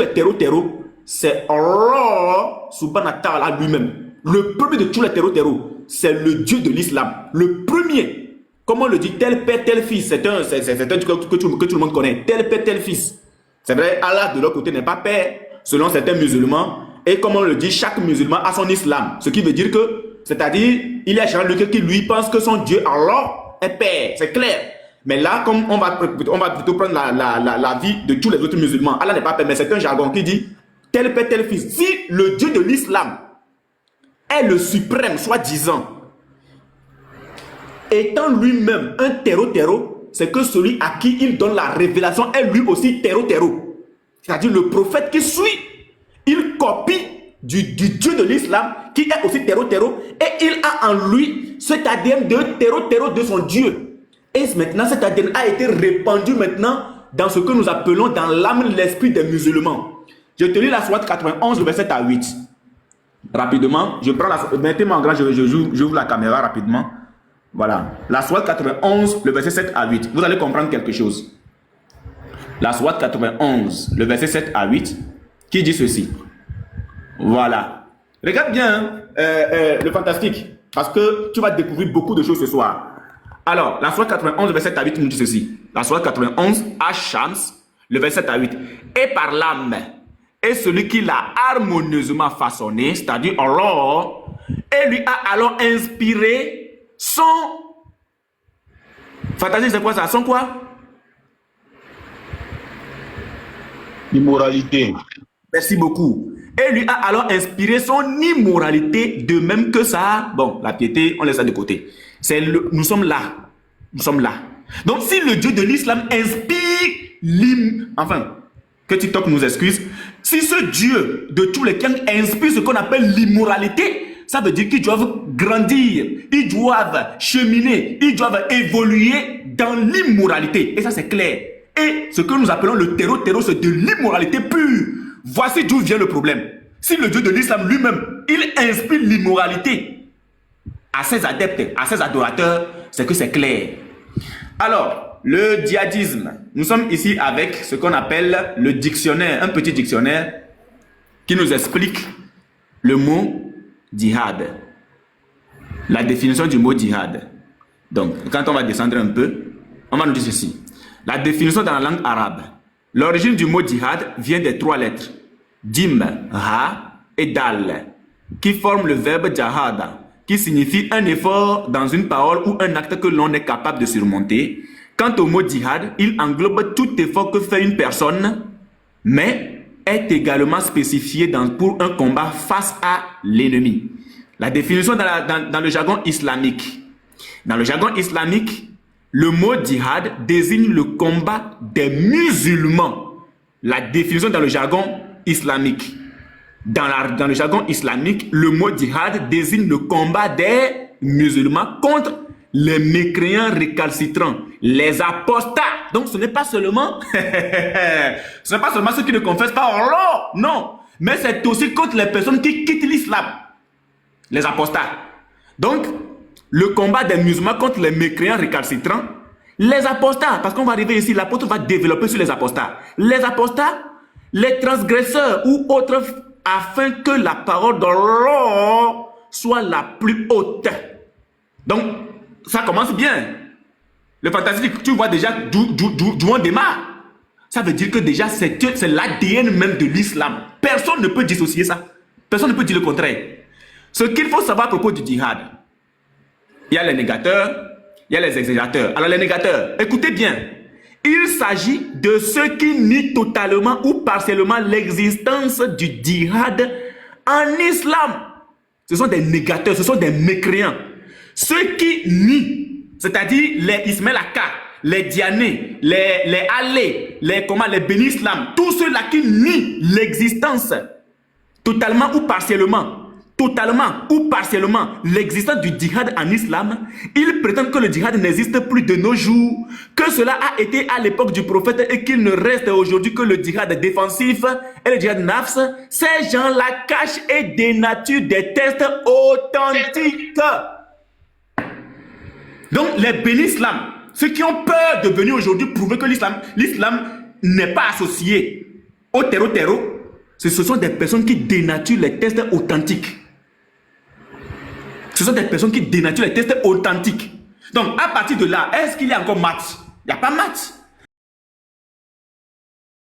les terreaux, c'est Allah subhanahu wa ta'ala lui-même. Le premier de tous les terreaux, c'est le Dieu de l'islam. Le premier. Comment on le dit, tel père, tel fils. C'est un truc que tout le monde connaît. Tel père, tel fils. C'est vrai, Allah de l'autre côté n'est pas père, selon certains musulmans. Et comme on le dit, chaque musulman a son islam. Ce qui veut dire que, c'est-à-dire, il y a chacun qui lui pense que son Dieu, Allah, est père. C'est clair. Mais là, comme on va plutôt prendre la vie de tous les autres musulmans. Allah n'est pas père, mais c'est un jargon qui dit tel père, tel fils. Si le Dieu de l'islam est le suprême, soi-disant, étant lui-même un terreau, c'est que celui à qui il donne la révélation est lui aussi terreau. C'est-à-dire le prophète qui suit, il copie du Dieu de l'islam qui est aussi terreau et il a en lui cet ADN de terreau de son Dieu. Et maintenant, cet ADN a été répandu maintenant dans ce que nous appelons dans l'âme, l'esprit des musulmans. Je te lis la sourate 91, le verset 7 à 8. Rapidement, je prends la... Mettez-moi en grand, j'ouvre la caméra rapidement. Voilà. La sourate 91, le verset 7 à 8. Vous allez comprendre quelque chose. La sourate 91, le verset 7 à 8, qui dit ceci. Voilà. Regarde bien le fantastique, parce que tu vas découvrir beaucoup de choses ce soir. Alors, la sourate 91, le verset 7 à 8 nous dit ceci. La sourate 91, Ash-Shams, le verset 7 à 8. Et par l'âme, et celui qui l'a harmonieusement façonné, c'est-à-dire Allah, et lui a alors inspiré son... Fantastique, c'est quoi ça? Son quoi? Immoralité. Merci beaucoup. Et lui a alors inspiré son immoralité, de même que ça. Bon, la piété, on laisse ça de côté. Nous sommes là. Nous sommes là. Donc, si le Dieu de l'islam inspire enfin, que TikTok nous excuse, si ce Dieu de tous les clans inspire ce qu'on appelle l'immoralité, ça veut dire qu'ils doivent grandir, ils doivent cheminer, ils doivent évoluer dans l'immoralité. Et ça, c'est clair. Et ce que nous appelons le terreau, c'est de l'immoralité pure. Voici d'où vient le problème. Si le Dieu de l'islam lui-même, il inspire l'immoralité à ses adeptes, à ses adorateurs, c'est que c'est clair. Alors, le djihadisme. Nous sommes ici avec ce qu'on appelle le dictionnaire, un petit dictionnaire qui nous explique le mot djihad. La définition du mot djihad. Donc, quand on va descendre un peu, on va nous dire ceci. La définition dans la langue arabe. L'origine du mot djihad vient des trois lettres dim, ha et dal, qui forment le verbe jahada, qui signifie un effort dans une parole ou un acte que l'on est capable de surmonter. Quant au mot djihad, il englobe tout effort que fait une personne, mais est également spécifié pour un combat face à l'ennemi. La définition dans le jargon islamique. Dans le jargon islamique, le mot djihad désigne le combat des musulmans. La définition dans le jargon islamique. Dans le jargon islamique, le mot djihad désigne le combat des musulmans contre les mécréants récalcitrants, les apostats. Donc ce n'est pas seulement ceux qui ne confessent pas Allah, non, mais c'est aussi contre les personnes qui quittent l'islam, les apostats. Donc le combat des musulmans contre les mécréants récalcitrants, les apostats, parce qu'on va arriver ici, l'apôtre va développer sur les apostats, les transgresseurs ou autres, afin que la parole d'Allah soit la plus haute. Donc, ça commence bien. Le fantastique, tu vois déjà d'où on démarre. Ça veut dire que déjà, c'est l'ADN même de l'islam. Personne ne peut dissocier ça. Personne ne peut dire le contraire. Ce qu'il faut savoir à propos du djihad, il y a les négateurs, il y a les exagérateurs. Alors les négateurs, écoutez bien. Il s'agit de ceux qui nient totalement ou partiellement l'existence du djihad en islam. Ce sont des négateurs, ce sont des mécréants. Ceux qui nient, c'est-à-dire les Ismaël Aka, les Diané, les Alé, les Béni Islam, tous ceux-là qui nient l'existence totalement ou partiellement l'existence du djihad en islam, ils prétendent que le djihad n'existe plus de nos jours, que cela a été à l'époque du prophète et qu'il ne reste aujourd'hui que le djihad défensif et le djihad nafs. Ces gens-là cachent et dénaturent des tests authentiques. Donc les bénis islam, ceux qui ont peur de venir aujourd'hui prouver que l'islam n'est pas associé au terreau, ce sont des personnes qui dénaturent les tests authentiques. Ce sont des personnes qui dénaturent les tests authentiques. Donc, à partir de là, est-ce qu'il y a encore maths? Il n'y a pas maths.